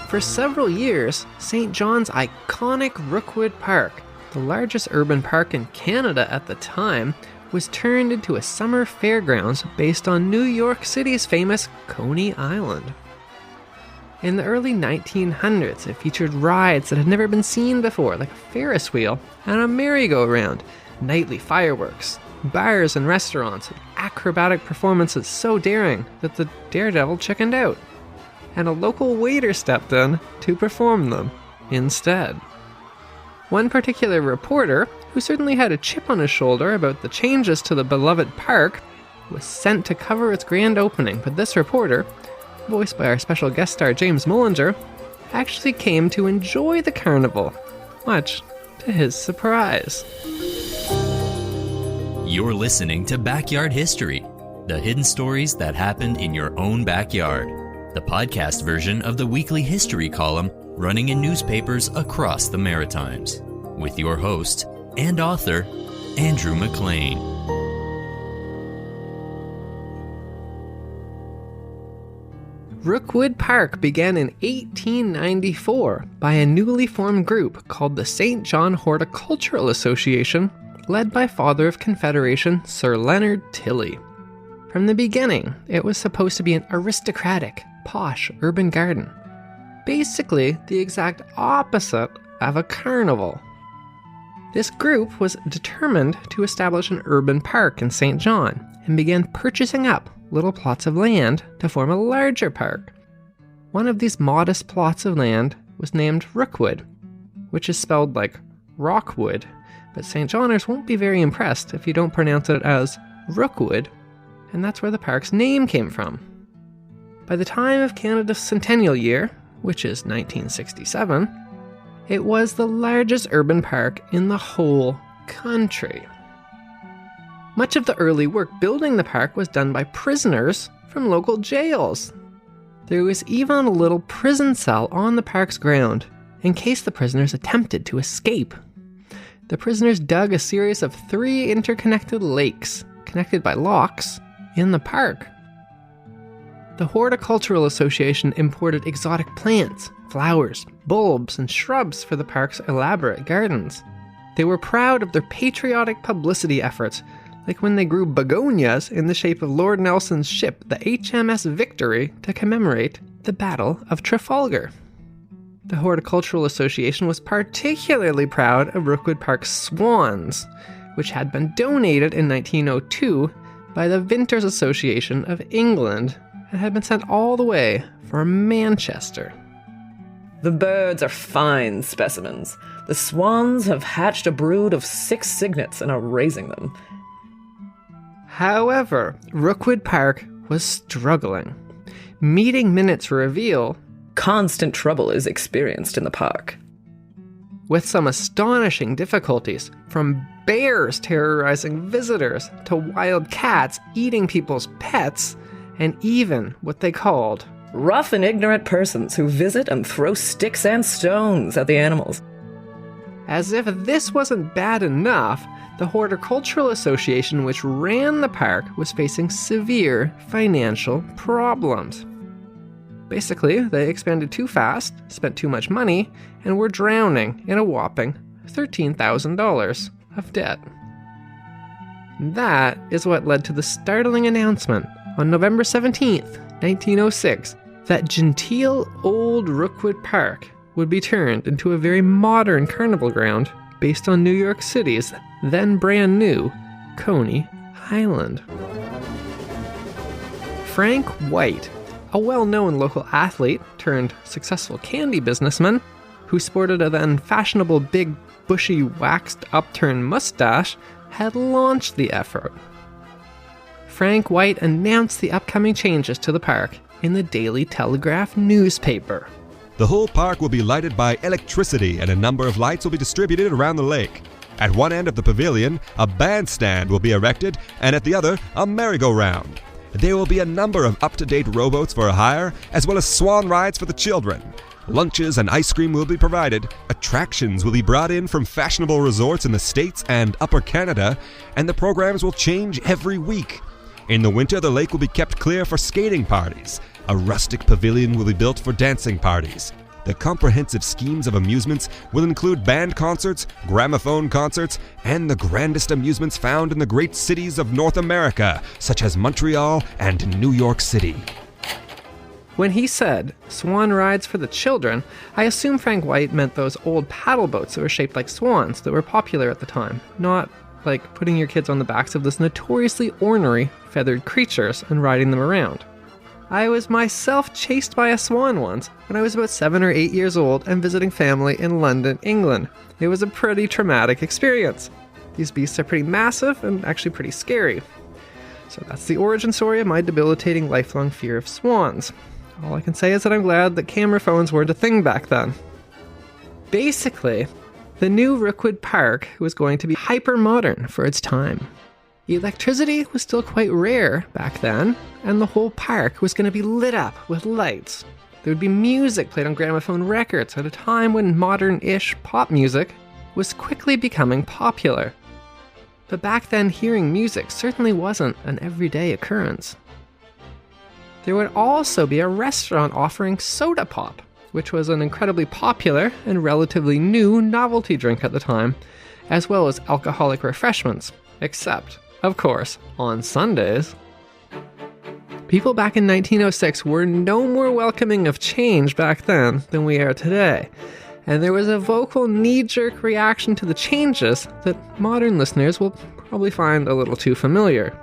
For several years, Saint John's iconic Rockwood Park, the largest urban park in Canada at the time, was turned into a summer fairgrounds based on New York City's famous Coney Island. In the early 1900s, it featured rides that had never been seen before, like a Ferris wheel and a merry-go-round, nightly fireworks, bars and restaurants, and acrobatic performances so daring that the daredevil chickened out, and a local waiter stepped in to perform them instead. One particular reporter, who certainly had a chip on his shoulder about the changes to the beloved park, was sent to cover its grand opening, but this reporter, voiced by our special guest star James Mullinger, actually came to enjoy the carnival, much to his surprise. You're listening to Backyard History, the hidden stories that happened in your own backyard, the podcast version of the weekly history column running in newspapers across the Maritimes, with your host and author, Andrew McLean. Rockwood Park began in 1894 by a newly formed group called the Saint John Horticultural Association, led by Father of Confederation Sir Leonard Tilley. From the beginning, it was supposed to be an aristocratic, posh urban garden. Basically, the exact opposite of a carnival. This group was determined to establish an urban park in Saint John and began purchasing up little plots of land to form a larger park. One of these modest plots of land was named Rookwood, which is spelled like Rockwood, but St. Johners won't be very impressed if you don't pronounce it as Rookwood, and that's where the park's name came from. By the time of Canada's centennial year, which is 1967, it was the largest urban park in the whole country. Much of the early work building the park was done by prisoners from local jails. There was even a little prison cell on the park's ground, in case the prisoners attempted to escape. The prisoners dug a series of 3 interconnected lakes, connected by locks, in the park. The Horticultural Association imported exotic plants, flowers, bulbs, and shrubs for the park's elaborate gardens. They were proud of their patriotic publicity efforts, like when they grew begonias in the shape of Lord Nelson's ship, the HMS Victory, to commemorate the Battle of Trafalgar. The Horticultural Association was particularly proud of Rookwood Park's swans, which had been donated in 1902 by the Vintners Association of England and had been sent all the way from Manchester. The birds are fine specimens. The swans have hatched a brood of 6 cygnets and are raising them. However, Rookwood Park was struggling. Meeting minutes reveal constant trouble is experienced in the park, with some astonishing difficulties, from bears terrorizing visitors to wild cats eating people's pets, and even what they called rough and ignorant persons who visit and throw sticks and stones at the animals. As if this wasn't bad enough, the Horticultural Association, which ran the park, was facing severe financial problems. Basically, they expanded too fast, spent too much money, and were drowning in a whopping $13,000 of debt. That is what led to the startling announcement on November 17th, 1906, that genteel old Rookwood Park would be turned into a very modern carnival ground based on New York City's then brand new Coney Island. Frank White, a well-known local athlete turned successful candy businessman who sported a then fashionable big bushy waxed upturned mustache, had launched the effort. Frank White announced the upcoming changes to the park in the Daily Telegraph newspaper. The whole park will be lighted by electricity, and a number of lights will be distributed around the lake. At one end of the pavilion, a bandstand will be erected, and at the other, a merry-go-round. There will be a number of up-to-date rowboats for hire, as well as swan rides for the children. Lunches and ice cream will be provided. Attractions will be brought in from fashionable resorts in the States and Upper Canada, and the programs will change every week. In the winter, the lake will be kept clear for skating parties. A rustic pavilion will be built for dancing parties. The comprehensive schemes of amusements will include band concerts, gramophone concerts, and the grandest amusements found in the great cities of North America, such as Montreal and New York City. When he said, swan rides for the children, I assume Frank White meant those old paddle boats that were shaped like swans that were popular at the time, not like putting your kids on the backs of those notoriously ornery, feathered creatures and riding them around. I was myself chased by a swan once when I was about 7 or 8 years old and visiting family in London, England. It was a pretty traumatic experience. These beasts are pretty massive and actually pretty scary. So that's the origin story of my debilitating lifelong fear of swans. All I can say is that I'm glad that camera phones weren't a thing back then. Basically, the new Rockwood Park was going to be hyper-modern for its time. Electricity was still quite rare back then, and the whole park was going to be lit up with lights. There would be music played on gramophone records at a time when modern-ish pop music was quickly becoming popular. But back then, hearing music certainly wasn't an everyday occurrence. There would also be a restaurant offering soda pop, which was an incredibly popular and relatively new novelty drink at the time, as well as alcoholic refreshments, except, of course, on Sundays. People back in 1906 were no more welcoming of change back then than we are today, and there was a vocal knee-jerk reaction to the changes that modern listeners will probably find a little too familiar.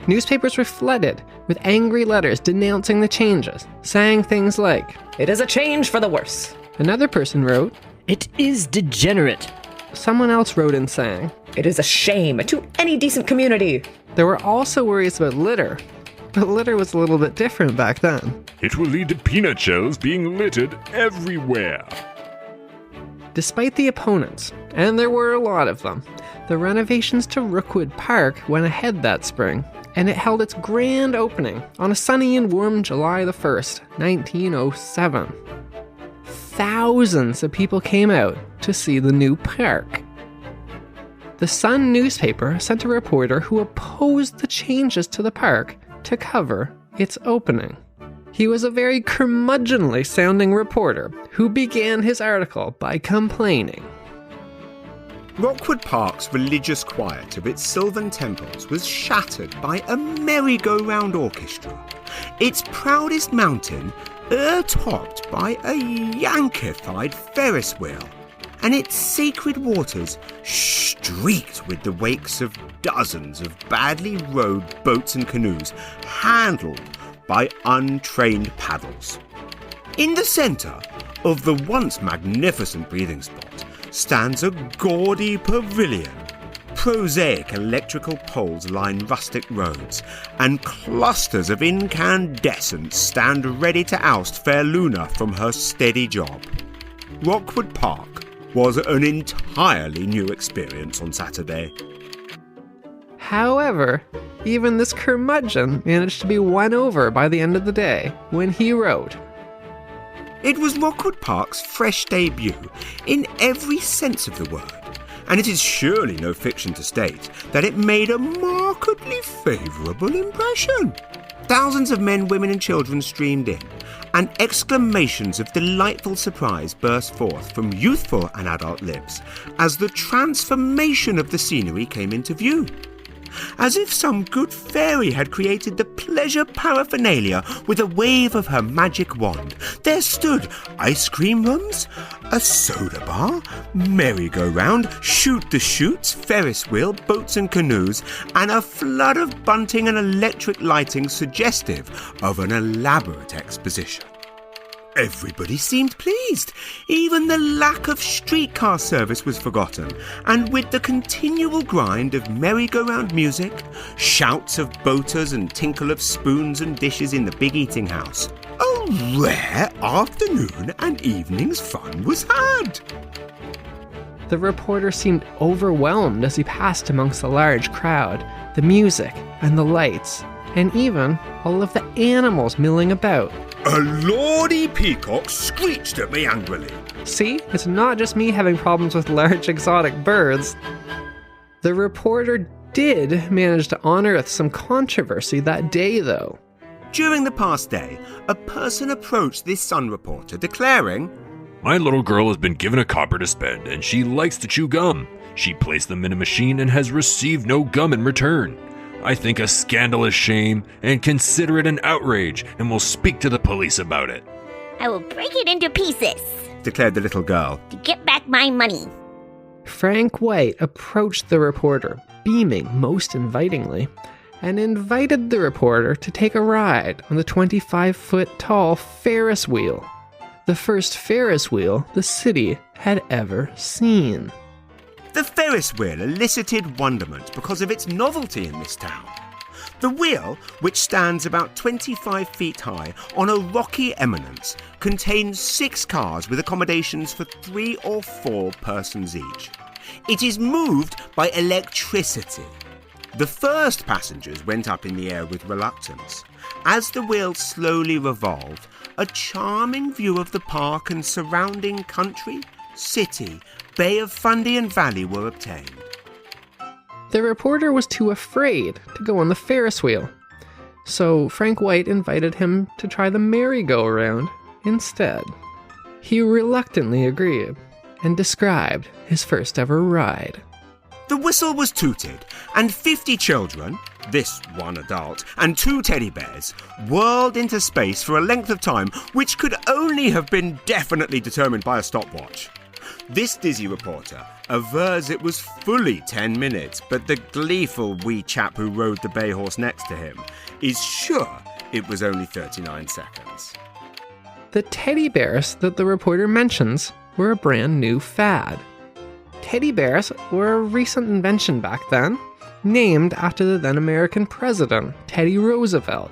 Newspapers were flooded with angry letters denouncing the changes, saying things like, "It is a change for the worse." Another person wrote, "It is degenerate." Someone else wrote in saying, "It is a shame to any decent community." There were also worries about litter, but litter was a little bit different back then. "It will lead to peanut shells being littered everywhere." Despite the opponents, and there were a lot of them, the renovations to Rockwood Park went ahead that spring, and it held its grand opening on a sunny and warm July the 1st, 1907. Thousands of people came out to see the new park. The Sun newspaper sent a reporter who opposed the changes to the park to cover its opening. He was a very curmudgeonly sounding reporter who began his article by complaining. Rockwood Park's religious quiet of its sylvan temples was shattered by a merry-go-round orchestra, its proudest mountain o'ertopped by a Yankified Ferris wheel, and its sacred waters streaked with the wakes of dozens of badly rowed boats and canoes handled by untrained paddles. In the centre of the once magnificent breathing spot stands a gaudy pavilion. Prosaic electrical poles line rustic roads, and clusters of incandescents stand ready to oust fair Luna from her steady job. Rockwood Park was an entirely new experience on Saturday. However, even this curmudgeon managed to be won over by the end of the day when he wrote, "It was Rockwood Park's fresh debut in every sense of the word, and it is surely no fiction to state that it made a markedly favourable impression. Thousands of men, women and children streamed in, and exclamations of delightful surprise burst forth from youthful and adult lips as the transformation of the scenery came into view. As if some good fairy had created the pleasure paraphernalia with a wave of her magic wand, there stood ice cream runs, a soda bar, merry-go-round, shoot-the-chutes, Ferris wheel, boats and canoes, and a flood of bunting and electric lighting suggestive of an elaborate exposition. Everybody seemed pleased. Even the lack of streetcar service was forgotten, and with the continual grind of merry-go-round music, shouts of boaters and tinkle of spoons and dishes in the big eating house, a rare afternoon and evening's fun was had." The reporter seemed overwhelmed as he passed amongst the large crowd, the music and the lights, and even all of the animals milling about. A lordy peacock screeched at me angrily. See, it's not just me having problems with large exotic birds. The reporter did manage to unearth some controversy that day, though. During the past day, a person approached this Sun reporter declaring, My little girl has been given a copper to spend, and she likes to chew gum. She placed them in a machine and has received no gum in return. I think a scandalous shame and consider it an outrage, and will speak to the police about it. I will break it into pieces declared the little girl. to get back my money. Frank White approached the reporter, beaming most invitingly, and invited the reporter to take a ride on the 25-foot-tall Ferris wheel, the first Ferris wheel the city had ever seen. The Ferris wheel elicited wonderment because of its novelty in this town. The wheel, which stands about 25 feet high on a rocky eminence, contains 6 cars with accommodations for 3 or 4 persons each. It is moved by electricity. The first passengers went up in the air with reluctance. As the wheel slowly revolved, a charming view of the park and surrounding country, city, Bay of Fundy and Valley were obtained. The reporter was too afraid to go on the Ferris wheel, so Frank White invited him to try the merry-go-round instead. He reluctantly agreed and described his first ever ride. The whistle was tooted, and 50 children, this one adult, and 2 teddy bears, whirled into space for a length of time which could only have been definitely determined by a stopwatch. This dizzy reporter avers it was fully 10 minutes, but the gleeful wee chap who rode the bay horse next to him is sure it was only 39 seconds. The teddy bears that the reporter mentions were a brand new fad. Teddy bears were a recent invention back then, named after the then American president, Teddy Roosevelt.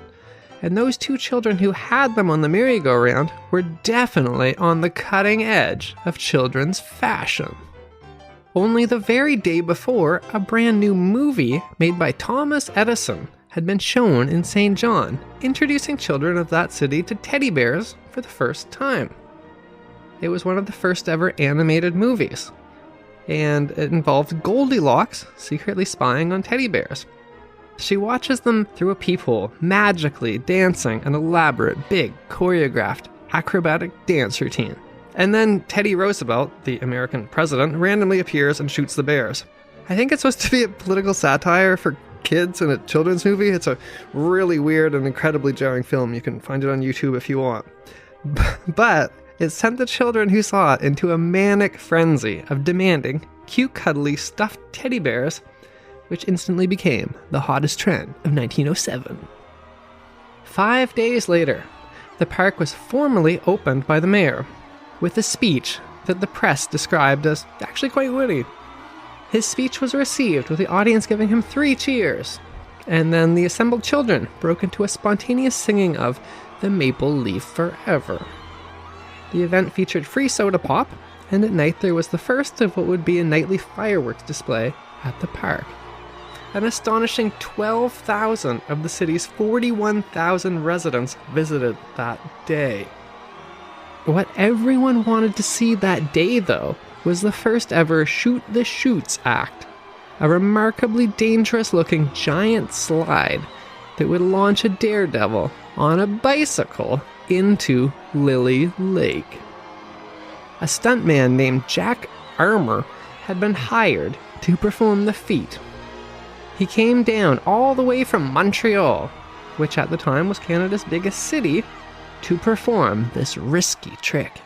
And those 2 children who had them on the merry-go-round were definitely on the cutting edge of children's fashion. Only the very day before, a brand new movie made by Thomas Edison had been shown in Saint John, introducing children of that city to teddy bears for the first time. It was one of the first ever animated movies, and it involved Goldilocks secretly spying on teddy bears. She watches them through a peephole, magically dancing an elaborate, big, choreographed, acrobatic dance routine. And then Teddy Roosevelt, the American president, randomly appears and shoots the bears. I think it's supposed to be a political satire for kids in a children's movie. It's a really weird and incredibly jarring film. You can find it on YouTube if you want. But it sent the children who saw it into a manic frenzy of demanding cute, cuddly, stuffed teddy bears, which instantly became the hottest trend of 1907. 5 days later, the park was formally opened by the mayor, with a speech that the press described as actually quite witty. His speech was received with the audience giving him 3 cheers, and then the assembled children broke into a spontaneous singing of The Maple Leaf Forever. The event featured free soda pop, and at night there was the first of what would be a nightly fireworks display at the park. An astonishing 12,000 of the city's 41,000 residents visited that day. What everyone wanted to see that day, though, was the first ever Shoot the Chutes act, a remarkably dangerous-looking giant slide that would launch a daredevil on a bicycle into Lily Lake. A stuntman named Jack Armour had been hired to perform the feat. He came down all the way from Montreal, which at the time was Canada's biggest city, to perform this risky trick.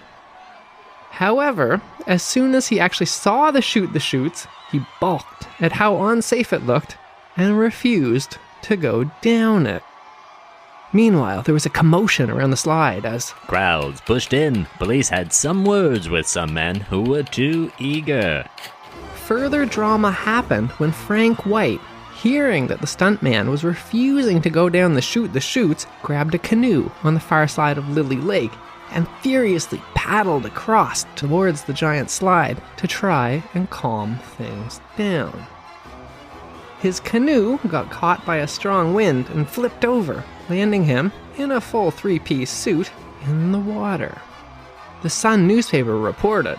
However, as soon as he actually saw the Shoot the Chutes, he balked at how unsafe it looked and refused to go down it. Meanwhile, there was a commotion around the slide as Crowds pushed in. Police had some words with some men who were too eager. further drama happened when Frank White, hearing that the stuntman was refusing to go down the Shoot the Chutes, grabbed a canoe on the far side of Lily Lake and furiously paddled across towards the giant slide to try and calm things down. His canoe got caught by a strong wind and flipped over, landing him, in a full three-piece suit, in the water. The Sun newspaper reported,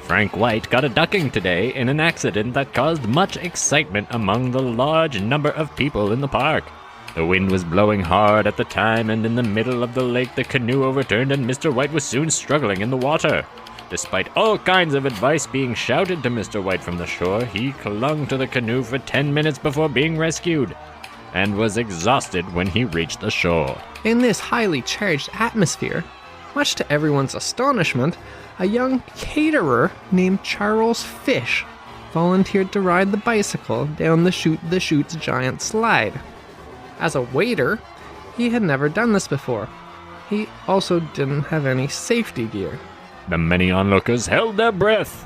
Frank White got a ducking today in an accident that caused much excitement among the large number of people in the park. The wind was blowing hard at the time, and in the middle of the lake the canoe overturned and Mr. White was soon struggling in the water. Despite all kinds of advice being shouted to Mr. White from the shore, he clung to the canoe for 10 minutes before being rescued, and was exhausted when he reached the shore. In this highly charged atmosphere, much to everyone's astonishment, a young caterer named Charles Fish volunteered to ride the bicycle down the Chute's giant slide. As a waiter, he had never done this before. He also didn't have any safety gear. The many onlookers held their breath.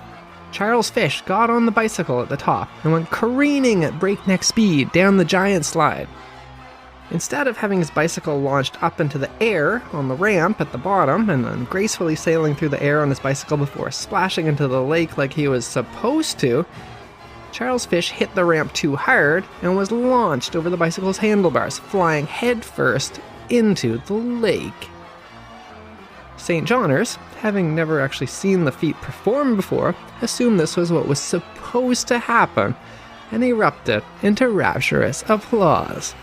Charles Fish got on the bicycle at the top and went careening at breakneck speed down the giant slide. Instead of having his bicycle launched up into the air on the ramp at the bottom and then gracefully sailing through the air on his bicycle before splashing into the lake like he was supposed to, Charles Fish hit the ramp too hard and was launched over the bicycle's handlebars, flying headfirst into the lake. St. Johners, having never actually seen the feat performed before, assumed this was what was supposed to happen and erupted into rapturous applause.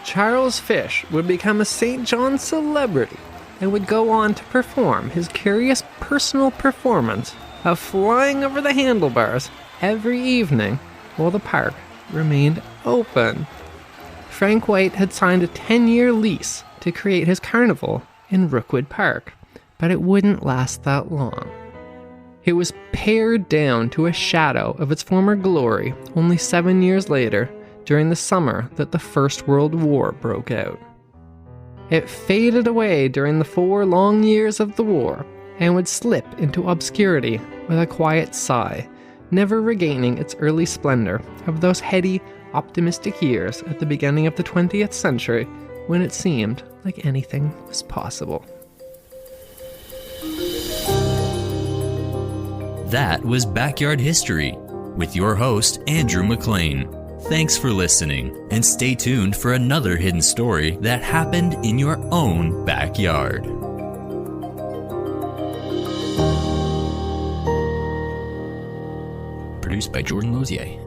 Charles Fish would become a St. John celebrity and would go on to perform his curious personal performance of flying over the handlebars every evening while the park remained open. Frank White had signed a 10-year lease to create his carnival in Rockwood Park, but it wouldn't last that long. It was pared down to a shadow of its former glory only 7 years later, during the summer that the First World War broke out. It faded away during the 4 long years of the war and would slip into obscurity with a quiet sigh, never regaining its early splendor of those heady, optimistic years at the beginning of the 20th century when it seemed like anything was possible. That was Backyard History with your host, Andrew McLean. Thanks for listening, and stay tuned for another hidden story that happened in your own backyard. Produced by Jordan Lozier.